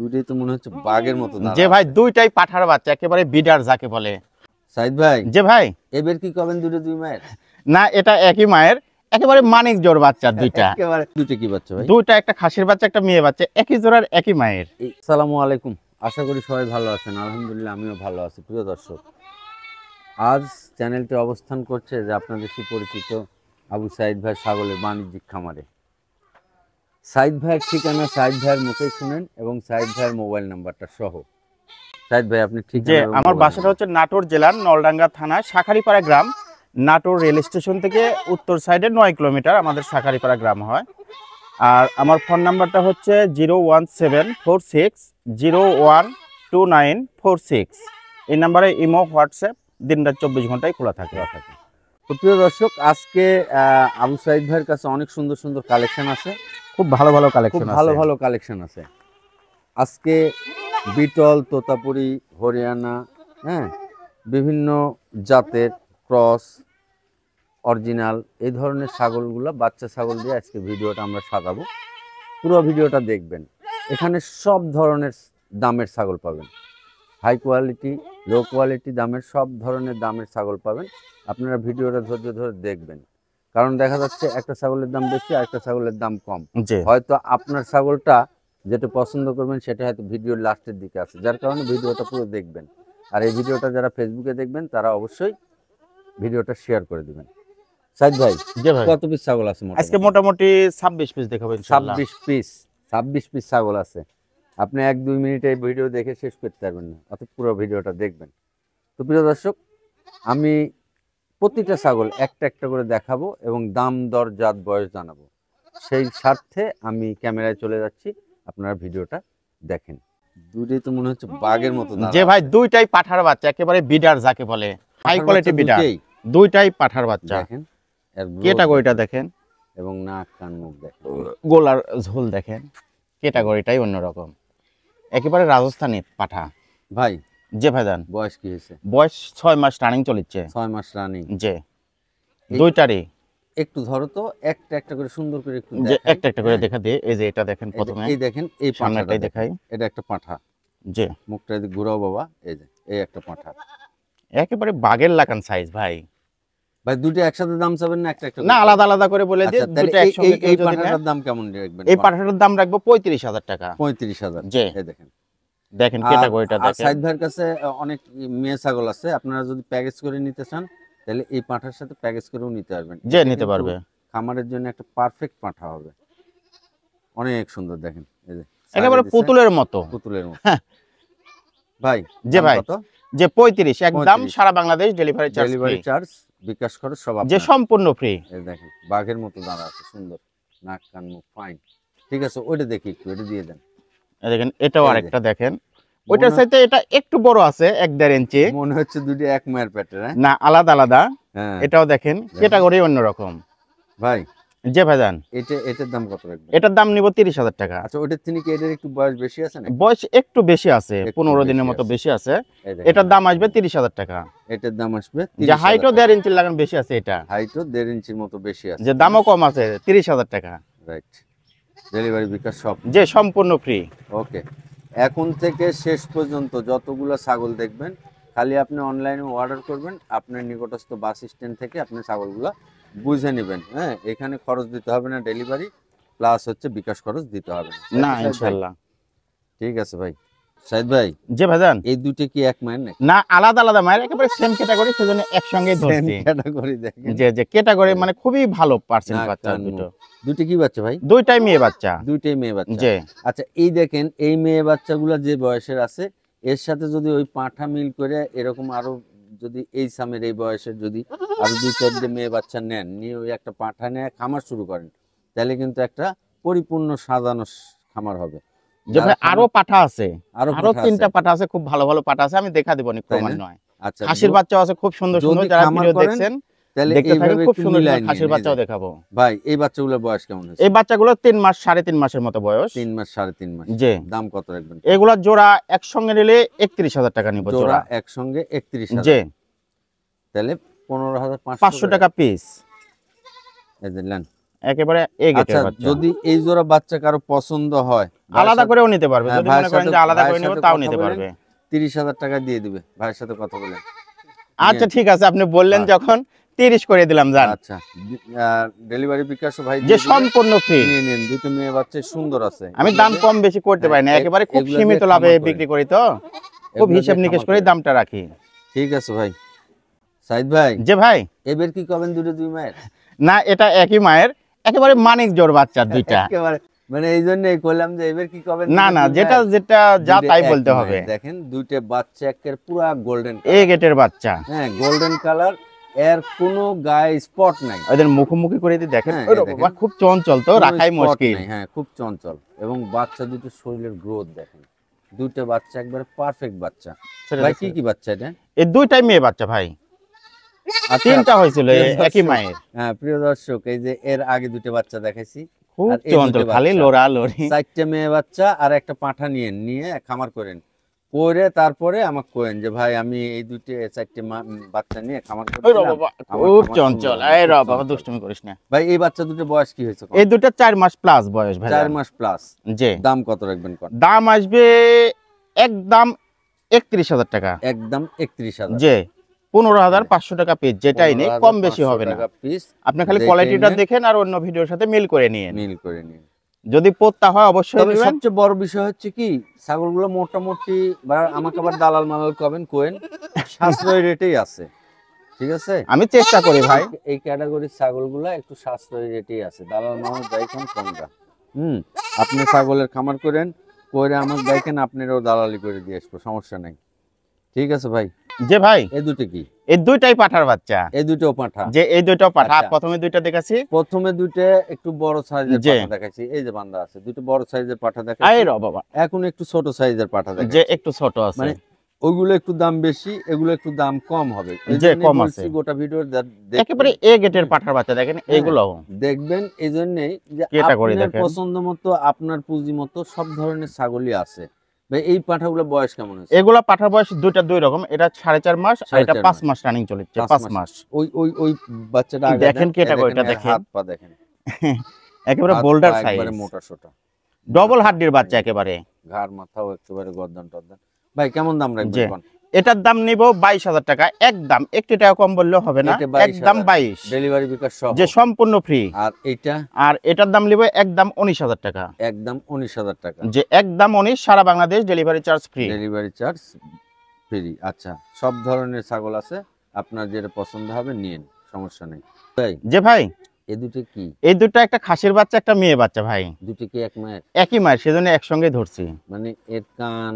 দুটোই তো মনে হচ্ছে বাঘের মতো যে ভাই দুইটাই পাঠার বাচ্চা, একেবারে বিডার যাকে বলে। সাইদ ভাই, যে ভাই এবার কি কবেন দুটো দুই মায়ের? না, এটা একই মায়ের, একেবারে মানিক জোর বাচ্চা দুইটা। একেবারে দুটো কি বাচ্চা ভাই? দুইটা, একটা খাসির বাচ্চা একটা মেয়ে বাচ্চা, একই জোড়ার একই মায়ের। আসসালামু আলাইকুম, আশা করি সবাই ভালো আছেন। আলহামদুলিল্লাহ আমিও ভালো আছি। প্রিয় দর্শক, আজ চ্যানেলটি অবস্থান করছে যে আপনাদের সুপরিচিত আবু সাইদ ভাই ছাগলের বাণিজ্যিক খামারে। সাইদ ভাইয়ের ঠিকানা সাইদ ভাইয়ের মুখেই শুনেন এবং সাইদ ভাইয়ের মোবাইল নাম্বারটা সহ। সাইদ ভাই, আপনি ঠিক যে আমার বাসাটা হচ্ছে নাটোর জেলার নলডাঙ্গা থানা শাখারিপাড়া গ্রাম। নাটোর রেল স্টেশন থেকে উত্তর সাইডে 9 কিলোমিটার আমাদের শাখারিপাড়া গ্রাম হয়। আর আমার ফোন নাম্বারটা হচ্ছে 01746012946। এই নাম্বারে ইমো, হোয়াটসঅ্যাপ দিনরাত 24 ঘন্টায় খোলা থাকে। তো প্রিয় দর্শক, আজকে আবু সাইদ ভাইয়ের কাছে অনেক সুন্দর সুন্দর কালেকশন আছে, খুব ভালো ভালো কালেকশন, ভালো ভালো কালেকশন আছে। আজকে বিটল, তোতাপুরি, হরিয়ানা, হ্যাঁ, বিভিন্ন জাতের ক্রস, অরিজিনাল এই ধরনের ছাগলগুলো, বাচ্চা ছাগল দিয়ে আজকে ভিডিওটা আমরা সাজাবো। পুরো ভিডিওটা দেখবেন। এখানে সব ধরনের দামের ছাগল পাবেন, হাই কোয়ালিটি, লো কোয়ালিটি দামের, সব ধরনের দামের ছাগল পাবেন। আপনারা ভিডিওটা ধৈর্য ধরে দেখবেন, কারণ দেখা যাচ্ছে একটা ছাগলের দাম বেশি আর একটা ছাগলের দাম কম। হয়তো আপনার ছাগলটা যেটা পছন্দ করবেন সেটা হয়তো ভিডিওর লাস্টের দিকে আছে, যার কারণে ভিডিওটা পুরো দেখবেন। আর এই ভিডিওটা যারা ফেসবুকে দেখবেন তারা অবশ্যই ভিডিওটা শেয়ার করে দিবেন। সাইদ ভাই, কত পিস ছাগল আছে? আজকে মোটামুটি 26 পিস দেখাবো ইনশাআল্লাহ। 26 পিস ছাগল আছে। আপনি 1-2 মিনিটে এই ভিডিও দেখে শেষ করতে পারবেন না, অত পুরো ভিডিওটা দেখবেন। তো প্রিয় দর্শক, আমি প্রতিটা ছাগল একটা একটা করে দেখাবো এবং দাম দর জাত বয়স জানাবো। সেই স্বার্থে আমি ক্যামেরায় চলে যাচ্ছি, আপনারা ভিডিওটা দেখেন। দুটোই তো মনে হচ্ছে বাঘের মতো। যে ভাই দুইটাই পাঠার বাচ্চা, একেবারে বিডার যাকে বলে, হাই কোয়ালিটি বিডার। দুইটাই পাঠার বাচ্চা। দেখেন ক্যাটাগরিটা দেখেন এবং নাক কান মুখ দেখেন, গোলার ঝোল দেখেন, ক্যাটাগরিটাই অন্যরকম, একেবারে রাজস্থানী পাঠা। ভাই যে ভাইজান, বয়স কি হয়েছে? বয়স 6 মাস রানিং চলছে। 6 মাস রানিং। যে দুইটারই একটু ধরো তো, একটা একটা করে সুন্দর করে একটু যে একটা একটা করে দেখা দিয়ে। এই যে এটা দেখেন, প্রথমে এই দেখেন, এই সামনেটাই দেখাই। এটা একটা পাঁঠা। যে মুখটা এদিকে ঘুরাও বাবা, এই যে এই একটা পাঁঠা, একেবারে বাগের লাগান সাইজ। ভাই ভাই দুটো একসাথে দাম চাবেন না একটা একটা না, আলাদা আলাদা করে বলে দিই। দুটো একসঙ্গে। এই পাঁঠাটার দাম কেমন রাখবেন? এই পাঁঠাটার দাম রাখবো 35,000 টাকা। 35,000। যে এই দেখেন, দেখেন ক্যাটাগরিটা দেখেন। সাইদ ভাইয়ের কাছে অনেক মেয়ে ছাগল আছে, আপনারা যদি প্যাকেজ করে নিতে চান তাহলে এই পাঁঠার সাথে প্যাকেজ করেও নিতে পারবেন। যে নিতে পারবে, খামারের জন্য একটা পারফেক্ট পাঁঠা হবে, অনেক সুন্দর। দেখেন এই যে একেবারে পুতুলের মতো, পুতুলের মতো। ভাই যে ভাই যে 35 একদম, সারা বাংলাদেশ ডেলিভারি চার্জ, বিকাশ খরচ সব যে সম্পূর্ণ ফ্রি। এই দেখেন বাঘের মতো দাঁড়া আছে, সুন্দর নাক কান মুখ ফাইন। ঠিক আছে, ওইটা দেখি একটু, এটা দিয়ে দেন। দেখেন এটাও আরেকটা দেখেন, ওইটার সাথে এটা একটু বড় আছে, 1-1.5 ইঞ্চি। মনে হচ্ছে দুটো এক মায়ের পেটের। না, আলাদা আলাদা। এটাও দেখেন ক্যাটাগরি অন্যরকম। ভাই যে ভাইজান, এটার দাম কত রাখবেন? এটার দাম নিব 30,000 টাকা। আচ্ছা, ওটার থেকে কি এটার একটু বয়স বেশি আছে না? বয়স একটু বেশি আছে, 15 দিনের মতো বেশি আছে। এটার দাম আসবে 30,000 টাকা। এটার দাম আসবে, যে হাইটও 1.5 ইঞ্চি লাগান বেশি আছে, এটা হাইটও 1.5 ইঞ্চির মতো বেশি আছে, যে দামও কম আছে, 30,000 টাকা। রাইট, ডেলিভারি বিকাশ সব, যে সম্পূর্ণ ফ্রি। ওকে। এখন থেকে শেষ পর্যন্ত যতগুলো ছাগল দেখবেন, খালি আপনি অনলাইনে অর্ডার করবেন, আপনার নিকটস্থ বাস স্ট্যান্ড থেকে আপনি ছাগলগুলো বুঝে নেবেন। হ্যাঁ, এখানে খরচ দিতে হবে না, ডেলিভারি প্লাস হচ্ছে বিকাশ খরচ দিতে হবে না, ইনশাআল্লাহ। ঠিক আছে ভাই। সাইদ ভাই, যে ভাইজান, এই দুটো কি এক মায়ের নাকি? না, আলাদা আলাদা মায়ের, একেবারে সেম ক্যাটাগরি, সেজন্য একসঙ্গে ধরছি। ক্যাটাগরি দেখেন, যে ক্যাটাগরি মানে খুবই ভালো পার্সেন্ট বাচ্চা দুটো। দুটো কি বাচ্চা ভাই? দুইটাই মেয়ে বাচ্চা। দুইটাই মেয়ে বাচ্চা। যে আচ্ছা, এই দেখেন এই মেয়ে বাচ্চাগুলো যে বয়সের আছে, এর সাথে যদি ওই পাঁঠা মিল করে এরকম আরো যদি এই সামের এই বয়সের যদি আরো 2-4 মেয়ে বাচ্চা নেন, নিয়ে ওই একটা পাঁঠা নিয়ে খামার শুরু করেন, তাহলে কিন্তু একটা পরিপূর্ণ সাজানো খামার হবে। আরো পাঠা আছে, আরো 3টা পাঠা আছে, খুব ভালো ভালো পাঠা আছে, আমি দেখা দিব না, প্রমাণ নয়। আচ্ছা, খাসির বাচ্চাও আছে খুব সুন্দর সুন্দর, যারা ভিডিও দেখছেন তাহলে দেখতে থাকেন, খুব সুন্দর মিলাই খাসির বাচ্চাও দেখাবো। ভাই এই বাচ্চাগুলোর বয়স কেমন হয়েছে? এই বাচ্চাগুলো 3 মাস 3.5 মাসের মতো বয়স। 3 মাস 3.5 মাস। যে দাম কত রাখবেন? এগুলা জোড়া একসঙ্গে নিলে 31,000 টাকা নিব। জোড়া একসঙ্গে 31,000। যে তাহলে 15,500 টাকা পিস। এই যে নেন, একেবারে এ আচ্ছা, গেটের বাচ্চা। যদি এই জোড়া বাচ্চা কারো পছন্দ হয়, আলাদা করেও নিতে পারবে, হ্যাঁ, যদি ভাইয়ের মনে করেন সাথে- যে আলাদা করে ভাইয়ের নেব সাথে তাও কথা নিতে বলেন, পারবে। 30,000 টাকা দিয়ে দিবে। ভাইয়ের সাথে কথা বলেন। আচ্ছা নিয়েন। ঠিক আছে, আপনি বললেন হ্যাঁ। যখন 30 করে দিলাম যান। আচ্ছা, ডেলিভারি বিকাশ ভাই যে দিয়ে দিবে। সম্পূর্ণ ফ্রি। নিয়ে নিন, দুটো মেয়ে বাচ্চা সুন্দর আছে। আমি এগুলো দাম দিয়ে- কম বেশি করতে পারি না, হ্যাঁ, একেবারে খুব এগুলো সীমিত দিয়ে লাভে খামার করেন। বিক্রি করি তো, খুব এগুলো হিসাব দিয়ে নিকেশ খামার করে করেন। দামটা রাখি। ঠিক আছে ভাই। সাইদ ভাই, যে ভাই, এবার কি করবেন দুটো দুই মায়ের? না এটা একই মায়ের, একেবারে মানিক জোর বাচ্চা দুইটা। একেবারে মানে এই জন্যই কইলাম যে এবার কি করবেন না দুটো না, দুই যেটা মায়ের? যেটা যা দুটো তাই এক বলতে মায়ের। হবে। দেখেন দুইটা বাচ্চা একের পুরা গোল্ডেন, এ গেটের বাচ্চা, হ্যাঁ গোল্ডেন কালার, এর কোনো গায়ে স্পট নাই। ওদের মুখোমুখি করে দিয়ে দেখেন, হ্যাঁ, ওরে এই বাবা, দেখেন। খুব চঞ্চল তো, কোনো রাখাই spot মুশকিল। নাই, হ্যাঁ খুব চঞ্চল। এবং বাচ্চা দুটো শরীরের গ্রোথ দেখেন, দুটো বাচ্চা একবারে পারফেক্ট বাচ্চা। ভাই কি কি বাচ্চা এটা? এই দুইটাই মেয়ে বাচ্চা ভাই, আচ্ছা, তিনটা হয়েছিল প্রিয় একই দর্শক, মায়ের। হ্যাঁ প্রিয় দর্শক, এই যে এর আগে দুটো বাচ্চা দেখাইছি, খুব আর এই চঞ্চল, দুটো খালি বাচ্চা। লোরা লোরি। 4টে মেয়ে বাচ্চা আর একটা পাঁঠা নিয়ে খামার করেন, করে তারপরে আমাকে কোয়েন যে ভাই আমি এই 4টে বাচ্চা নিয়ে খামার ওরে করছিলাম, বাবা, আমার খুব খামার চঞ্চল। সুন্দর, এই খুব রে বাবা, চঞ্চল। দুষ্টুমি করিস না। ভাই এই বাচ্চা দুটো বয়স কি হয়েছে? এই দুটো 4 মাস প্লাস বয়স ভাই। 4 মাস প্লাস। যে দাম কত রাখবেন কোন? দাম আসবে একদম 31,000 টাকা। একদম 31,000। যে 15,500 টাকা পিস, যেটাই নেই কম বেশি হবে না। পিস আপনি খালি যেটাই কোয়ালিটিটা নেন, দেখেন আর অন্য ভিডিওর সাথে মিল করে নিন। মিল করে নিন। যদি পোত্তা হয় অবশ্যই তবে দিবেন। সবচেয়ে বড় বিষয় হচ্ছে কি, ছাগলগুলো মোটামুটি বা আমাকে আবার দালাল মালাল কবেন কোয়েন, সাশ্রয়ী রেটেই আছে। ঠিক আছে, আমি চেষ্টা করি ভাই। এই ক্যাটাগরির ছাগলগুলো একটু সাশ্রয়ী রেটেই আছে, দালাল মালাল দেখেন কোনটা। আপনি ছাগলের খামার করেন, করে আমার দেখেন, আপনারও দালালি করে দিয়ে আসবো, সমস্যা নাই। ঠিক আছে ভাই। যে ভাই, এই দুটো কি? এই দুইটাই পাঠার বাচ্চা। এই দুটোও পাঁঠা। যে এই দুইটাও পাঠা। আচ্ছা। প্রথমে দুইটা দেখাচ্ছি, প্রথমে দুটো একটু বড় সাইজের যে। পাঠা দেখাচ্ছি, এই যে বান্দা আছে, দুটো বড় সাইজের পাঠা আই দেখাচ্ছি। রে বাবা, এখন একটু ছোট সাইজের পাঠা যে দেখাচ্ছি, একটু ছোট আছে। মানে ওইগুলো একটু দাম বেশি, এগুলো একটু দাম কম হবে। এই যে জন্যই কম বলছি আছে। গোটা ভিডিও একেবারে এ গেটের পাঠার বাচ্চা দেখেন, এইগুলো দেখবেন। এই জন্যই যে ক্যাটাগরি আপনার দেখেন। পছন্দ মতো, আপনার পুঁজি মতো সব ধরনের ছাগলই আছে। ভাই এই পাঠাগুলো বয়স কেমন আছে? এগুলা পাঠার বয়স দুইটা দুই রকম, এটা 4.5 মাস আর এটা 4.5 5 মাস। মাস রানিং চলেছে, 5 5 মাস। মাস। ওই ওই ওই বাচ্চাটা আগে দেখেন দেন, ক্যাটাগরিটা এর দেখেন। হাত পা দেখেন, একেবারে হাত বোল্ডার পা সাইজ, একবারে মোটা সোটা, ডবল হাড্ডির বাচ্চা একেবারে। ঘাড় মাথাও একেবারে গর্দান টর্দান। ভাই কেমন দাম রাখবেন যে কোন? এটার দাম নিব 22,000 টাকা একদম, একটি টাকা কম বললেও হবে না, এটা 22,000 একদম 22, ডেলিভারি বিকাশ সহ। যে সম্পূর্ণ ফ্রি। আর এইটা আর এটার দাম নিব একদম 19,000 টাকা, একদম 19,000 টাকা, যে একদম 19, সারা Bangladesh delivery charge free. Delivery charge free. আচ্ছা, সব ধরনের ছাগল আছে, আপনার যেটা পছন্দ হবে নিন, সমস্যা নেই। তাই যে ভাই, এই দুটো কি? এই দুটো একটা খাসির বাচ্চা, একটা মেয়ে বাচ্চা ভাই, দুটো কি এক মায়ের? একই মায়ের, সেজন্য একসঙ্গে ধরছি। মানে এর কান,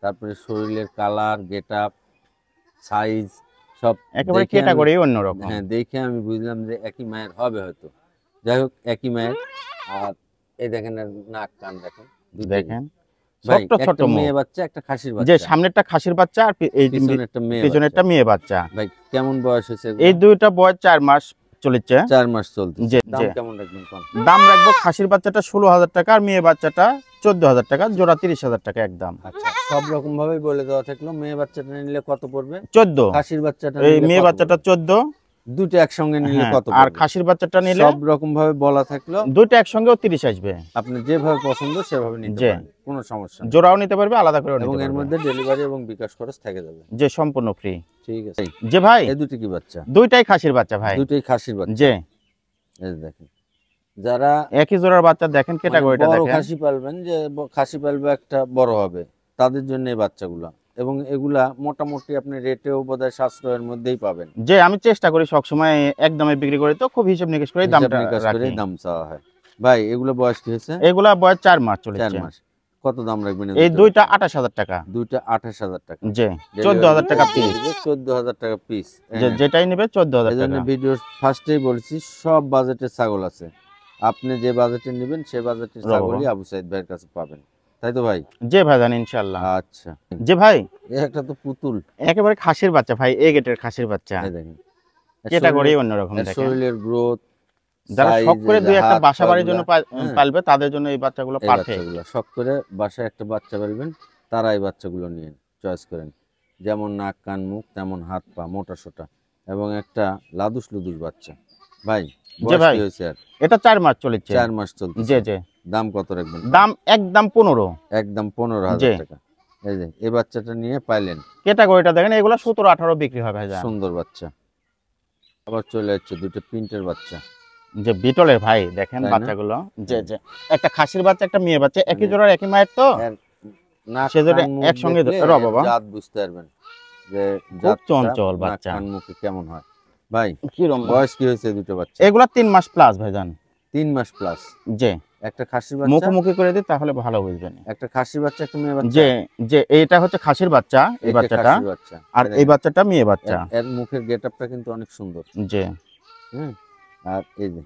তারপরে শরীরের কালার, গেটআপ, সাইজ সব একেবারে দেখে আমি- ক্যাটাগরি অন্যরকম। হ্যাঁ দেখে আমি বুঝলাম যে একই মায়ের হবে হয়তো। যাই হোক, একই মায়ের। আর এই দেখেন এর নাক কান দেখেন, দুটোই। দেখেন ভাই, ছোট্ট ছোট্ট একটা মুখ, মেয়ে বাচ্চা, একটা খাসির যে বাচ্চা, সামনেরটা খাসির বাচ্চা আর পিছনে একটা মেয়ে পিছনেরটা বাচ্চা। মেয়ে বাচ্চা। ভাই কেমন বয়স হয়েছে? এই দুইটা বয়স 4 মাস চলেছে। 4 মাস চলছে। যে দাম যে কেমন রাখবেন কোন? দাম রাখবো খাসির বাচ্চাটা 16,000 টাকা আর মেয়ে বাচ্চাটা 14,000 টাকা, জোড়া 30,000 টাকা একদম। আচ্ছা, সব রকম ভাবে বলে দেওয়া থাকলো। মেয়ে বাচ্চাটা নিলে কত পড়বে? 14, খাসির বাচ্চাটা এই নিলে মেয়ে কত বাচ্চাটা পড়বে? 14, দুটো একসঙ্গে নিলে হ্যাঁ, কত আর পড়বে? খাসির বাচ্চাটা নিলে সব রকম ভাবে বলা থাকলো, দুইটা একসঙ্গেও 30 আসবে। আপনি যেভাবে পছন্দ সেভাবে নিতে যে। পারেন, কোনো সমস্যা নেই। জোড়াও নিতে পারবে, আলাদা করেও এবং নিতে এর পারবে, মধ্যে ডেলিভারি এবং বিকাশ খরচ থেকে যাবে। যে সম্পূর্ণ ফ্রি। ঠিক আছে। যে ভাই, এই দুটো কি বাচ্চা? দুইটাই খাসির বাচ্চা ভাই, দুটোই খাসির বাচ্চা। যে এই যে দেখেন, যারা একই জোড়ার বাচ্চা দেখেন, মানে ক্যাটাগরিটা বড় দেখেন। খাসি পালবেন, যে খাসি পালবে একটা বড় হবে, তাদের জন্য এই বাচ্চাগুলা। এবং এগুলা মোটামুটি আপনি রেটেও বোধহয় সাশ্রয়ের মধ্যেই পাবেন। যে আমি চেষ্টা করি সবসময় একদমে বিক্রি করি, তো খুব হিসাব নিকেশ করে হিসাব দামটা নিকাশ করে রাখি। দাম চাওয়া হয়। ভাই এগুলো বয়স কি হয়েছে? এগুলা বয়স 4 মাস 4 চলেছে। মাস। কত দাম রাখবেন? এই দুইটা 28,000 টাকা, দুইটা 28,000 টাকা, যে 14,000 টাকা পিস, 14,000 টাকা পিস। যেটাই নেবে 14,000 এই জন্য টাকা। ভিডিওর ফার্স্টেই বলছি, সব বাজেটের ছাগল আছে, আপনি যে বাজেটে নেবেন সে বাজেটের ছাগলই আবু সাইদ ভাইয়ের কাছে পাবেন, তাই তো ভাই? যে ভাই জানি ইনশাআল্লাহ। আচ্ছা, যে ভাই, একটা তো পুতুল, একেবারে খাসির বাচ্চা ভাই, এ গেটের খাসির বাচ্চা, এই দেখেন ক্যাটাগরি অন্যরকম এর দেখেন। শরীরের গ্রোথ, যারা শখ করে দুই একটা বাসা বাড়ির জন্য হ্যাঁ। পালবে, তাদের জন্য এই বাচ্চাগুলো এই পারফেক্ট। বাচ্চাগুলো শখ করে বাসায় একটা বাচ্চা পালবেন, তারা এই বাচ্চাগুলো নিয়ে চয়েস করেন। যেমন নাক কান মুখ, তেমন হাত পা মোটা সোটা, এবং একটা লাদুস লুদুস বাচ্চা। ভাই বয়স ভাই। কি হয়েছে আর? এটা 4 মাস চলেছে। 4 মাস চলছে। জি জি। দাম কত রাখবেন? দাম একদম 15। একদম 15,000 জি। টাকা। এই যে এই বাচ্চাটা নিয়ে পাইলেন, ক্যাটাগরিটা দেখেন, এগুলো 17-18 বিক্রি হবে ভাইজান। সুন্দর বাচ্চা। আবার চলে যাচ্ছে দুটো প্রিন্টের বাচ্চা, যে বিটলের ভাই দেখেন তাই না? বাচ্চাগুলো। যে হ্যাঁ। যে একটা খাসির বাচ্চা একটা মেয়ে বাচ্চা, একই মানে জোড়ার একই মায়ের তো, এর নাক সেজন্য কান মুখ একসঙ্গে দেখলে র এর বাবা। জাত বুঝতে পারবেন যে খুব জাতটা চঞ্চল নাক বাচ্চা। কান মুখে কেমন হয়। ভাই কিরম বয়স কি হয়েছে দুটো বাচ্চা? এগুলা 3 মাস প্লাস ভাইজান। 3 মাস প্লাস। যে একটা খাসির বাচ্চা, মুখোমুখি করে দিই তাহলে ভালো বুঝবেন। একটা খাসির বাচ্চা, একটা মেয়ে বাচ্চা। যে যে এইটা হচ্ছে খাসির বাচ্চা, এই এটা বাচ্চাটা, খাসির বাচ্চা। আর এই বাচ্চাটা মেয়ে বাচ্চা। এর মুখের গেটআপটা কিন্তু অনেক সুন্দর। যে হ্যাঁ, আর এই যে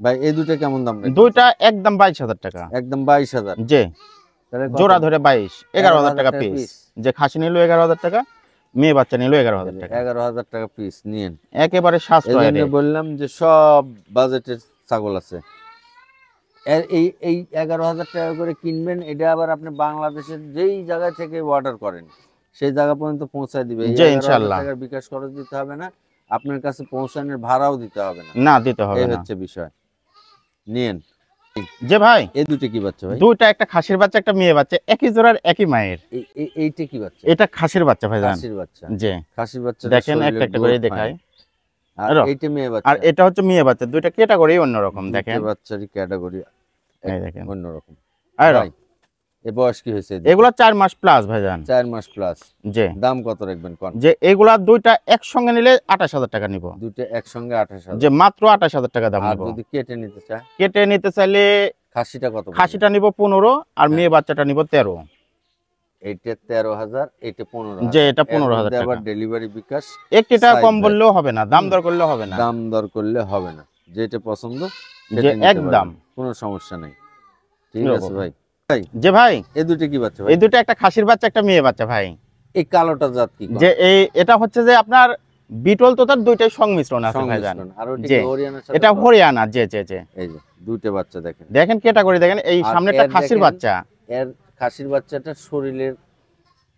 ভাই এই দুটো কেমন দাম রাখবেন? দুইটা একদম 22,000 টাকা। একদম 22,000। যে তাহলে কত? জোড়া ধরে 22, 11,000 টাকা 11,000 পিস। পিস। যে খাসি নিল 11,000 টাকা, মেয়ে বাচ্চা নিল 11,000 টাকা। 11,000 টাকা পিস নিয়েন। একেবারে এই সাশ্রয় জন্য রেট। বললাম যে সব বাজেটের ছাগল আছে। এই 11,000 টাকা করে কিনবেন, এটা আবার আপনি বাংলাদেশের যেই জায়গা থেকে অর্ডার করেন সেই জায়গা পর্যন্ত পৌঁছায় দিবে। এই জি 11,000 ইনশাআল্লাহ। টাকার বিকাশ খরচ দিতে হবে না, আপনার কাছে পৌঁছানোর ভাড়াও দিতে হবে না। না দিতে হবে এই না। হচ্ছে বিষয়। নিয়েন। যে ভাই এই দুটো কি বাচ্চা ভাই? দুইটা, একটা খাসির বাচ্চা একটা মেয়ে বাচ্চা, একই জোড়ার একই মায়ের। এইটা কি বাচ্চা? এটা খাসির বাচ্চা ভাইজান। খাসির বাচ্চা। যে খাসির বাচ্চা দেখেন একটা একটা করে দেখাই। আর এরো। এইটা মেয়ে বাচ্চা। আর এটা হচ্ছে মেয়ে বাচ্চা, দুইটা ক্যাটাগরি অন্যরকম দেখেন। দুটো বাচ্চারই ক্যাটাগরি এই দেখেন। অন্যরকম। আর ভাই এই বয়স কি হয়েছে? এগুলা 4 মাস প্লাস ভাইজান। 4 মাস প্লাস। যে দাম কত রাখবেন কোন? যে এগুলা দুইটা একসঙ্গে নিলে 28,000 টাকা নিব। দুটো একসঙ্গে 28,000। যে মাত্র 28,000 টাকা দাম আর নিব। যদি কেটে নিতে চায়? কেটে নিতে চাইলে খাসিটা কত পড়বে? খাসিটা নিব 15 আর হ্যাঁ। মেয়ে বাচ্চাটা নিব 13। এইটা 13,000, এইটা 15,000। যে এটা এর 15,000 মধ্যে টাকা। আবার ডেলিভারি বিকাশ, একটি টাকা সাইড কম ভাই। বললেও হবে না, দাম দর করলেও হবে না। দাম দর করলে হবে না, যেটা পছন্দ যে সেটা নিতে একদম। পারবেন, কোনো সমস্যা নাই। ঠিক এরকম। আছে ভাই। ভাই যে ভাই এই দুটো কি বাচ্চা ভাই? এই দুটো একটা খাসির বাচ্চা একটা মেয়ে বাচ্চা ভাই। এই কালোটা জাত কি? যে এটা হচ্ছে যে আপনার বিটল তো তার দুইটাই সংমিশ্রণ আছে ভাইজান। সংমিশ্রণ। আর ওটা যে কি হরিয়ানার সাথে? এটা হরিয়ানা। যে যে যে এই যে দুটো বাচ্চা দেখেন। দেখেন ক্যাটাগরি দেখেন, এই আর সামনেটা এর খাসির দেখেন, বাচ্চা। এর খাসির বাচ্চাটা শরীরের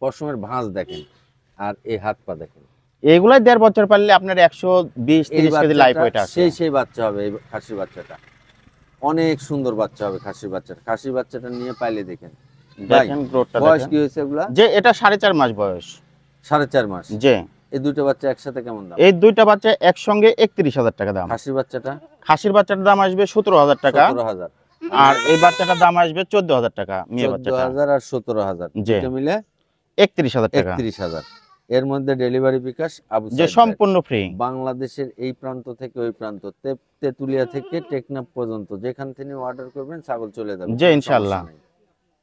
পশমের ভাঁজ দেখেন, আর এই হাত পা দেখেন। এগুলাই 1.5 বছর পারলে আপনার 120-30 কেজি লাইফ ওয়েট আছে। সেই বাচ্চা হবে এই খাসির বাচ্চাটা। অনেক সুন্দর বাচ্চা হবে খাসির বাচ্চাটা। খাসির বাচ্চাটা নিয়ে পাইলে দেখেন। ভাই দেখেন গ্রোথটা বয়স দেখেন। কি হয়েছে এগুলা? যে এটা 4.5 মাস বয়স। 4.5 মাস। যে এই দুটো বাচ্চা একসাথে কেমন দাম? এই দুইটা বাচ্চা একসঙ্গে 31,000 টাকা দাম। খাসির বাচ্চাটা খাসির বাচ্চাটার দাম আসবে 17,000 টাকা। 17,000। আর এই বাচ্চাটার দাম আসবে 14,000 টাকা মেয়ে বাচ্চাটা। 14,000 আর 17,000 জি। দুটো মিলে 31,000 টাকা। 31,000। এর মধ্যে ডেলিভারি বিকাশ আবু যে সাইদ সম্পূর্ণ ফ্রি। ভাই। বাংলাদেশের এই প্রান্ত থেকে ওই প্রান্ত, তেতুলিয়া থেকে টেকনাফ পর্যন্ত যেখান থেকে অর্ডার করবেন ছাগল চলে যাবে। জি, কোনো ইনশাআল্লাহ। সমস্যা নেই।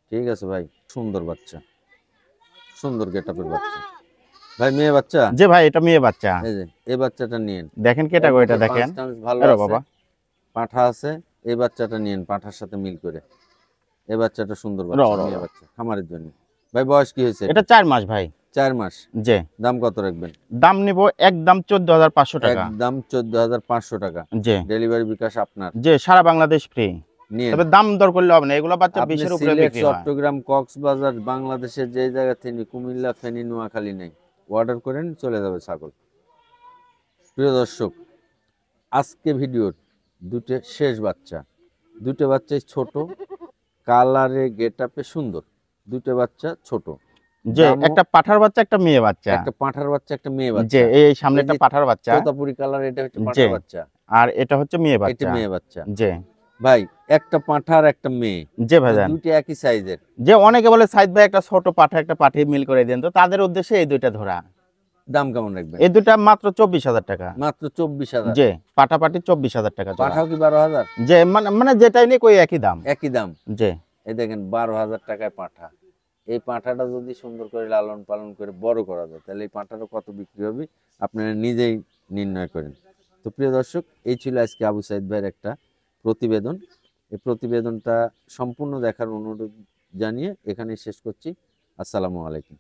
ঠিক আছে ভাই। সুন্দর বাচ্চা, সুন্দর গেটআপের বাচ্চা। ভাই মেয়ে বাচ্চা? যে ভাই এটা মেয়ে বাচ্চা। এই যে এই বাচ্চাটা নিয়েন। দেখেন ক্যাটাগরিটা দেখেন। পাঁচ টান্স ভালো আরে আছে, বাবা। পাঠা আছে। এই বাচ্চাটা নিয়েন পাঠার সাথে মিল করে। এই বাচ্চাটা সুন্দর র, বাচ্চা, র, র। মেয়ে বাচ্চা খামারের জন্য। ভাই বয়স কি হয়েছে? এটা 4 মাস ভাই। 4 মাস। যে দাম কত রাখবেন? দাম নিব একদম 14,500 টাকা। একদম 14,500 টাকা। যে ডেলিভারি বিকাশ আপনার। যে সারা বাংলাদেশ ফ্রি। নিয়ে তবে দাম দর করলে হবে না, এগুলো বাচ্চা আপনি 20-এর উপরে সিলেট, বিক্রি হয়। চট্টগ্রাম, কক্সবাজার, বাংলাদেশের যে জায়গা থেকে, কুমিল্লা, ফেনী, নোয়াখালী নেই, অর্ডার করেন চলে যাবে ছাগল। প্রিয় দর্শক, আজকে ভিডিওর দুটো শেষ বাচ্চা, দুটো বাচ্চাই ছোট, কালারে গেটআপে সুন্দর, দুটো বাচ্চা ছোট। যে দামও- একটা পাঠার বাচ্চা একটা মেয়ে বাচ্চা। একটা পাঁঠার বাচ্চা, একটা মেয়ে যে বাচ্চা। এই সামনেটা এই যে পাঠার বাচ্চা তোতাপুরি কালার, এটা হচ্ছে পাঁঠার যে বাচ্চা, আর এটা হচ্ছে মেয়ে এটা বাচ্চা। মেয়ে বাচ্চা। যে ভাই একটা পাঁঠার একটা মেয়ে, যে ভাইজান দুটো একই সাইজের। যে অনেকে বলে সাইদ ভাই একটা ছোট পাঠা একটা পাঠি মিল করে দেন, তো তাদের উদ্দেশ্যে এই দুইটা ধরা। দাম কেমন রাখবেন? এই দুইটা মাত্র 24,000 টাকা। মাত্র 24,000। যে পাঠাপাটি 24,000 টাকা জোড়া। পাঠাও কি 12,000? যে মানে যেটাই নিয়ে কই একই দাম। একই দাম। যে এই দেখেন 12,000 টাকায় পাঁঠা। এই পাঁঠাটা যদি সুন্দর করে লালন পালন করে বড় করা যায়, তাহলে এই পাঁঠাটা কত বিক্রি হবে আপনারা নিজেই নির্ণয় করেন। তো প্রিয় দর্শক, এই ছিল আজকে আবু সাইদ ভাইয়ের একটা প্রতিবেদন। এই প্রতিবেদনটা সম্পূর্ণ দেখার অনুরোধ জানিয়ে এখানেই শেষ করছি। আসসালামু আলাইকুম।